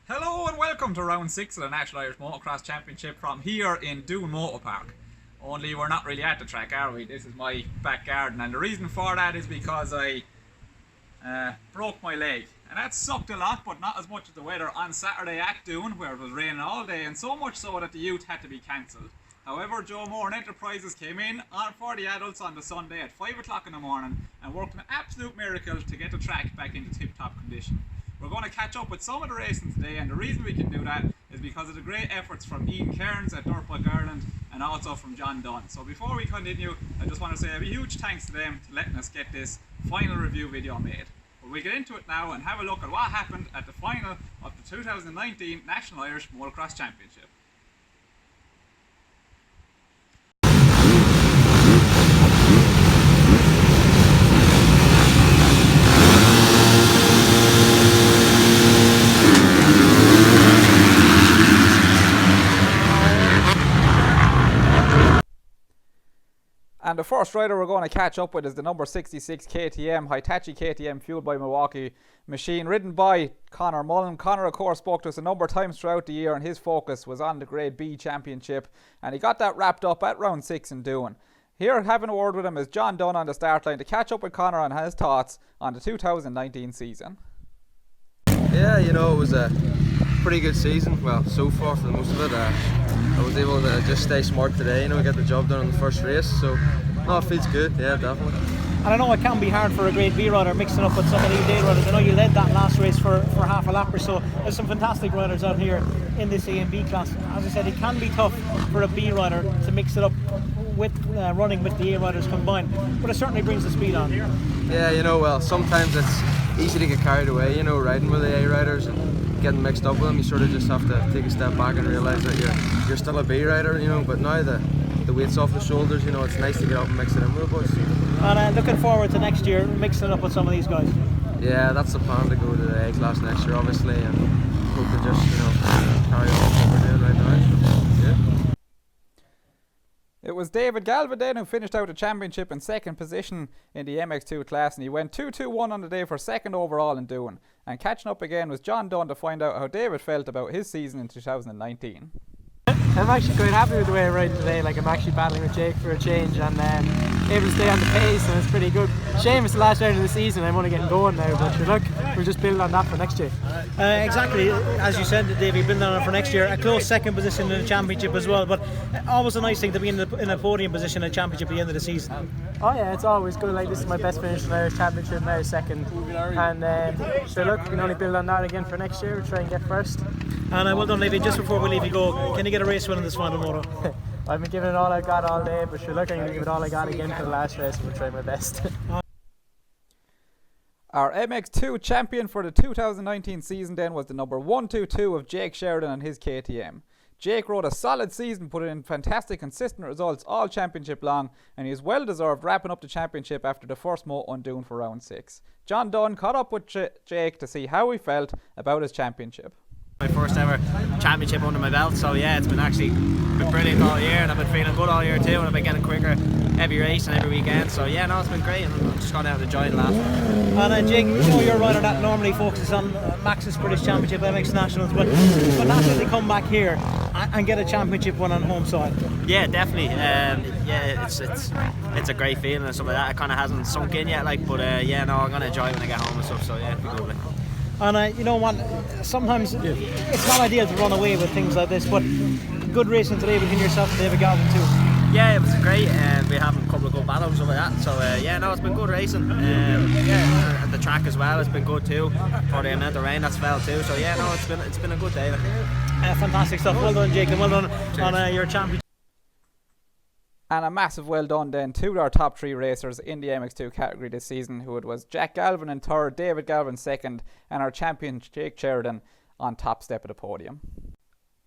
Hello and welcome to round 6 of the National Irish Motocross Championship from here in Doon Motor Park. Only we're not really at the track, are we? This is my back garden, and the reason for that is because I broke my leg. And that sucked a lot, but not as much as the weather on Saturday at Doon, where it was raining all day, and so much so that the youth had to be cancelled. However, Joe Moore and Enterprises came in for the adults on the Sunday at 5 o'clock in the morning and worked an absolute miracle to get the track back into tip-top condition. We're going to catch up with some of the racing today, and the reason we can do that is because of the great efforts from Ian Cairns at Dirtbike Ireland and also from John Dunne. So before we continue, I just want to say a huge thanks to them for letting us get this final review video made. But we get into it now and have a look at what happened at the final of the 2019 National Irish Motocross Championship. And the first rider we're going to catch up with is the number 66 KTM, Hitachi KTM, fueled by Milwaukee machine, ridden by Conor Mullan. Conor, of course, spoke to us a number of times throughout the year, and his focus was on the Grade B Championship, and he got that wrapped up at round 6 in Doon. Here, having a word with him, is John Dunne on the start line to catch up with Conor on his thoughts on the 2019 season. Yeah, you know, it was a pretty good season, well, so far for most of it. I was able to just stay smart today, you know, get the job done on the first race, so no, it feels good, yeah, definitely. And I know it can be hard for a Grade B rider mixing up with some of these day riders. I know you led that last race for half a lap or so. There's some fantastic riders out here in this A and B class. As I said, it can be tough for a B rider to mix it up with running with the A riders combined, but it certainly brings the speed on. Yeah, you know, well, sometimes it's easy to get carried away, you know, riding with the A riders and getting mixed up with them. You sort of just have to take a step back and realise that you're still a B rider, you know, but now the weight's off the shoulders, you know, it's nice to get up and mix it in with the boys. And looking forward to next year, mixing it up with some of these guys. Yeah, that's the plan, to go to the A class next year, obviously, and hope to just, you know, carry on what we're doing right now. Yeah. It was David Galvin Jnr who finished out the championship in second position in the MX2 class, and he went 2-2-1 on the day for second overall in Doon. And catching up again was John Dunne to find out how David felt about his season in 2019. I'm actually quite happy with the way I ride today. Like, I'm actually battling with Jake for a change and able to stay on the pace, and it's pretty good. Shame it's the last round of the season. I'm only getting going now, but look, we'll just build on that for next year. Exactly, as you said, Davey, building on it for next year. A close second position in the championship as well, but always a nice thing to be in a podium position in the championship at the end of the season. Oh yeah, it's always good. Like, this is my best finish in the Irish Championship, now second, and so look, we can only build on that again for next year. We'll try and get first. And well done, Davey. Just before we leave you go, can you get a race win in this final moto? I've been giving it all I got all day, but sure, look, I'm going to give it all I got again for the last race, and we'll try my best. Our MX2 champion for the 2019 season then was the number 122 of Jake Sheridan and his KTM. Jake rode a solid season, putting in fantastic consistent results all championship long, and he is well deserved wrapping up the championship after the first moto on Doon for round 6. John Dunne caught up with Jake to see how he felt about his championship. My first ever championship under my belt, so yeah, it's been brilliant all year, and I've been feeling good all year too, and I've been getting quicker every race and every weekend, so yeah, no, it's been great, and I'm just going out and enjoying the last one. And Jake, you know, you're a rider that normally focuses on Max's British Championship, MX Nationals, but naturally come back here and get a championship one on home side. Yeah, definitely. Yeah, it's a great feeling and stuff like that. It kind of hasn't sunk in yet, like, but yeah, no, I'm gonna enjoy it when I get home and stuff, so yeah, it'll be good. And you know what, sometimes it's not ideal to run away with things like this, but good racing today between yourself and David Galvin too. Yeah, it was great, and we having a couple of good battles and stuff like that, so yeah, no, it's been good racing. Yeah, and the track as well has been good too, for the amount of rain that's fell too, so yeah, no, it's been a good day. Fantastic stuff, well done Jake, and well done on your championship. And a massive well done then to our top 3 racers in the MX2 category this season, who it was Jack Galvin in third, David Galvin second, and our champion Jake Sheridan on top step of the podium.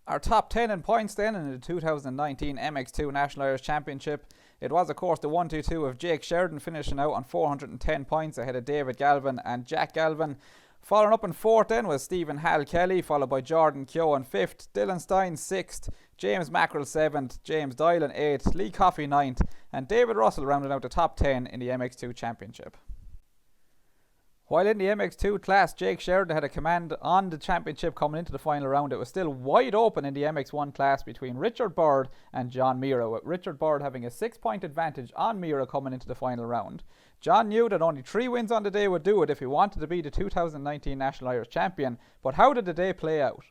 Our top 10 in points then in the 2019 MX2 National Irish Championship. It was of course the 1-2-2 of Jake Sheridan finishing out on 410 points ahead of David Galvin and Jack Galvin. Following up in fourth then was Stephen Hal Kelly, followed by Jordan Keogh in fifth, Dylan Stein sixth, James Mackerel 7th, James Doyle in 8th, Lee Coffey 9th, and David Russell rounding out the top 10 in the MX2 Championship. While in the MX2 class, Jake Sheridan had a command on the championship coming into the final round. It was still wide open in the MX1 class between Richard Bird and John Meara, with Richard Bird having a 6-point advantage on Meara coming into the final round. John knew that only 3 wins on the day would do it if he wanted to be the 2019 National Irish Champion, but how did the day play out?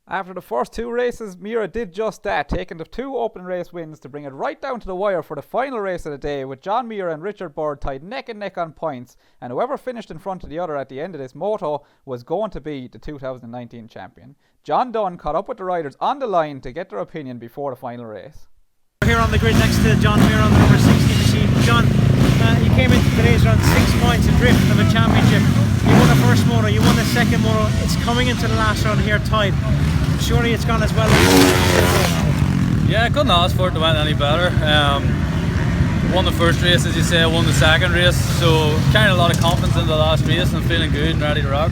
After the first 2 races, Meara did just that, taking the 2 open race wins to bring it right down to the wire for the final race of the day, with John Meara and Richard Bird tied neck and neck on points, and whoever finished in front of the other at the end of this moto was going to be the 2019 champion. John Dunne caught up with the riders on the line to get their opinion before the final race. We're here on the grid next to John Meara on the number 60 machine. John, you came into today's round 6 points adrift of a championship. You won the first moto, you won the second moto. It's coming into the last round here tied. Surely it's gone as well as yeah, I couldn't ask for it to went any better. Won the first race, as you say, won the second race, so carrying a lot of confidence into the last race and feeling good and ready to rock.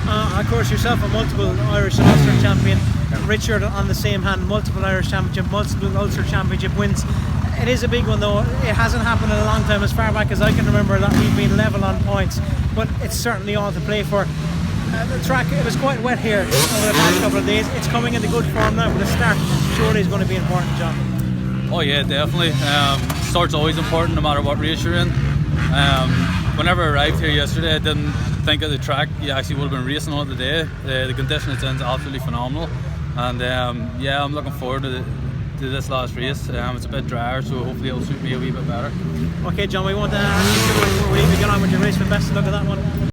Of course, yourself a multiple Irish and Ulster champion, Richard on the same hand, multiple Irish championship, multiple Ulster championship wins. It is a big one though. It hasn't happened in a long time, as far back as I can remember, that we've been level on points, but it's certainly all to play for. The track, it was quite wet here over the past couple of days. It's coming into good form now, but the start surely is going to be important, John. Oh yeah, definitely. Start's always important no matter what race you're in. Whenever I arrived here yesterday, I didn't think of the track you actually would have been racing on today. The condition it's in is absolutely phenomenal, and yeah, I'm looking forward to this last race. It's a bit drier, so hopefully it'll suit me a wee bit better. Okay, John, we want to before we even get on with your race, but best of luck at that one.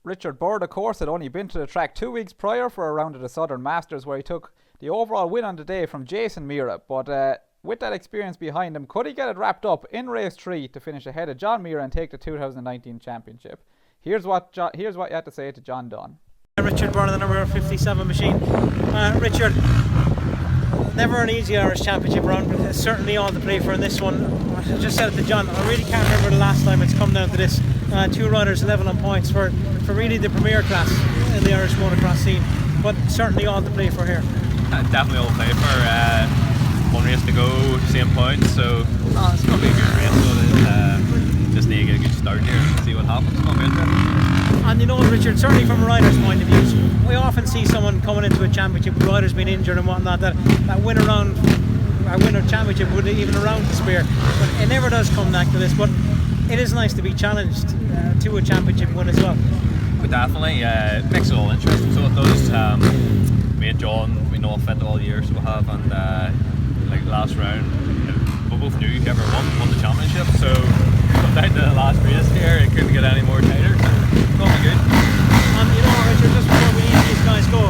Richard Bird, of course, had only been to the track 2 weeks prior for a round of the Southern Masters, where he took the overall win on the day from Jason Meara. But with that experience behind him, could he get it wrapped up in race 3 to finish ahead of John Meara and take the 2019 championship? Here's what you had to say to John Dunne. Richard Bird on the number 57 machine. Richard, never an easy Irish Championship run, but it's certainly all to play for in this one. I just said it to John, I really can't remember the last time it's come down to this. 2 riders level on points for really the premier class in the Irish motocross scene, but certainly all to play for here. Definitely all to play for. 1 race to go, same points, so it's going to be a good race. So just need to get a good start here and see what happens. It's going to be interesting. And you know, Richard, certainly from a rider's point of view, we often see someone coming into a championship with riders being injured and whatnot, that win a championship with even a round to spare. But it never does come back to this. But it is nice to be challenged to a championship win as well. But definitely, it makes it all interesting. So it does. Me and John, we know a fit all year, so we have, and like last round, we both knew whoever won the championship. So down to the last race here, it couldn't get any more tighter. So it's going to be good. And you know, Richard, just before we leave these guys go,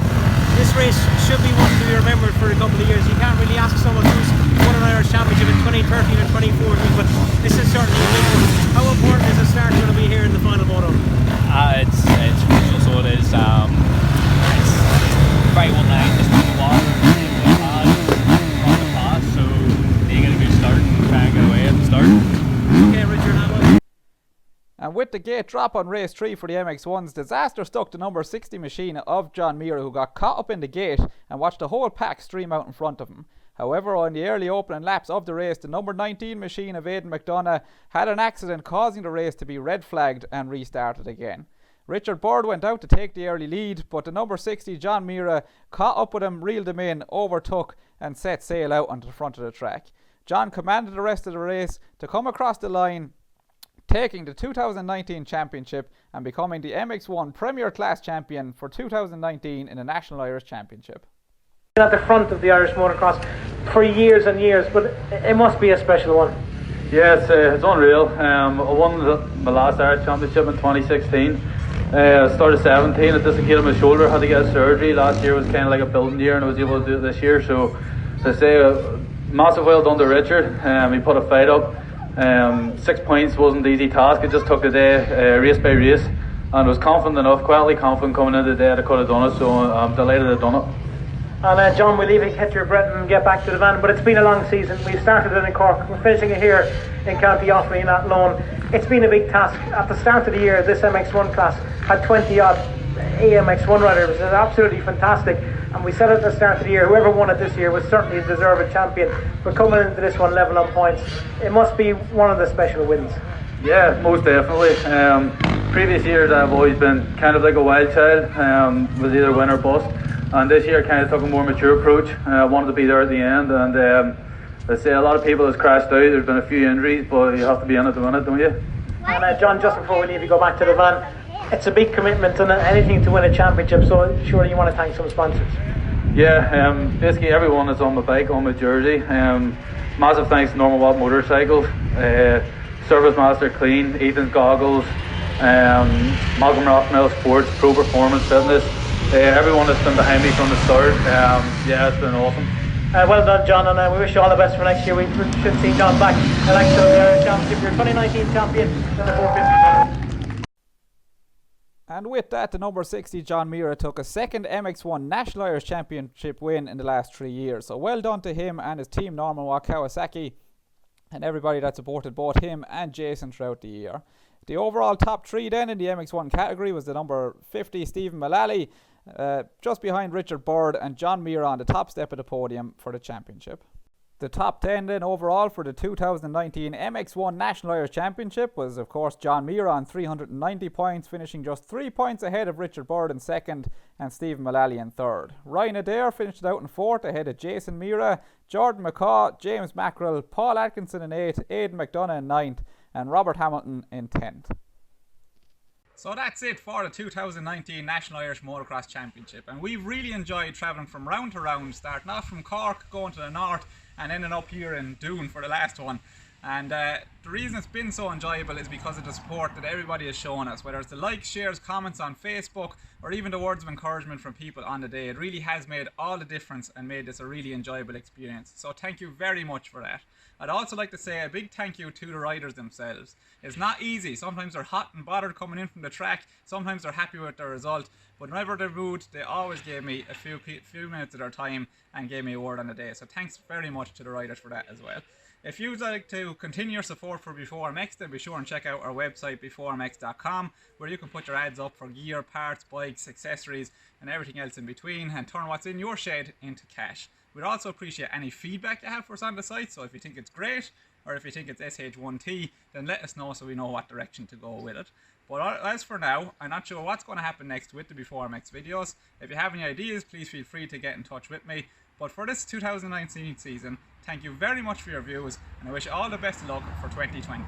this race should be one to be remembered for a couple of years. You can't really ask someone who's won an Irish Championship in 2013 or 2014, but this is certainly a big one. How important is the start going to be here in the final moto? It's crucial, so it is. It's right one line, just on the water, on the pass, so you get a good start and try and get away at the start. Okay, Richard, and with the gate drop on race 3 for the MX1s, disaster stuck the number 60 machine of John Meara, who got caught up in the gate and watched the whole pack stream out in front of him. However, on the early opening laps of the race, the number 19 machine of Aidan McDonough had an accident, causing the race to be red flagged and restarted again. Richard Bird went out to take the early lead, but the number 60 John Meara caught up with him, reeled him in, overtook and set sail out onto the front of the track. John commanded the rest of the race to come across the line, taking the 2019 championship and becoming the MX1 Premier Class Champion for 2019 in the National Irish Championship. At the front of the Irish motocross for years and years, but it must be a special one. Yeah, it's unreal. I won my last Irish Championship in 2016. I started 17, I dislocated my shoulder, had to get a surgery. Last year was kind of like a building year, and I was able to do it this year. So, as I say, massive well done to Richard. He put a fight up. 6 points wasn't an easy task. It just took the day race by race, and I was confident enough, quietly confident coming into the day that I could have done it. So I'm delighted I've done it. And John, we'll leave you catch your breath and get back to the van, but it's been a long season. We've started it in Cork, we're finishing it here in County Offaly in Athlone. It's been a big task. At the start of the year, this MX1 class had 20 odd AMX1 riders. It was absolutely fantastic. And we said at the start of the year, whoever won it this year was certainly a deserved champion. But coming into this one level on points, it must be one of the special wins. Yeah, most definitely. Previous years I've always been kind of like a wild child, was either win or bust. And this year I kind of took a more mature approach. I wanted to be there at the end, and let's say a lot of people has crashed out. There's been a few injuries, but you have to be in it to win it, don't you? And John, just before we leave you go back to the van, it's a big commitment and anything to win a championship, so surely you want to thank some sponsors. Yeah, basically everyone that's on my bike, on my jersey. Massive thanks to Normal Watt Motorcycles, Service Master Clean, Ethan's Goggles, Malcolm Rocknell Sports, Pro Performance Fitness, everyone that's been behind me from the start. Yeah, it's been awesome. Well done, John, and we wish you all the best for next year. We should see John back thanks to the Irish Championship. Your 2019 champion in the 450. And with that, the number 60 John Meara took a second MX1 National Irish Championship win in the last 3 years. So well done to him and his team, Norman Watt Kawasaki, and everybody that supported both him and Jason throughout the year. The overall top 3 then in the MX1 category was the number 50 Stephen Mullally, just behind Richard Bird, and John Meara on the top step of the podium for the championship. The top 10 then overall for the 2019 MX1 National Irish Championship was of course John Meara on 390 points, finishing just 3 points ahead of Richard Bird in second and Stephen Mullally in third. Ryan Adair finished it out in fourth ahead of Jason Meara, Jordan McCaw, James Mackerel, Paul Atkinson in 8th, Aidan McDonough in 9th and Robert Hamilton in 10th. So that's it for the 2019 National Irish Motocross Championship, and we've really enjoyed travelling from round to round, starting off from Cork, going to the north and ending up here in Doon for the last one. And the reason it's been so enjoyable is because of the support that everybody has shown us, whether it's the likes, shares, comments on Facebook, or even the words of encouragement from people on the day. It really has made all the difference and made this a really enjoyable experience. So thank you very much for that. I'd also like to say a big thank you to the riders themselves. It's not easy. Sometimes they're hot and bothered coming in from the track. Sometimes they're happy with their result. But whenever they're rude, they always gave me a few minutes of their time and gave me a word on the day. So thanks very much to the riders for that as well. If you'd like to continue your support for B4MX, then be sure and check out our website b4mx.com, where you can put your ads up for gear, parts, bikes, accessories and everything else in between, and turn what's in your shed into cash. We'd also appreciate any feedback you have for us on the site, so if you think it's great or if you think it's SH1T, then let us know so we know what direction to go with it. But as for now, I'm not sure what's going to happen next with the B4MX videos. If you have any ideas, please feel free to get in touch with me. But for this 2019 season, thank you very much for your views, and I wish you all the best of luck for 2020.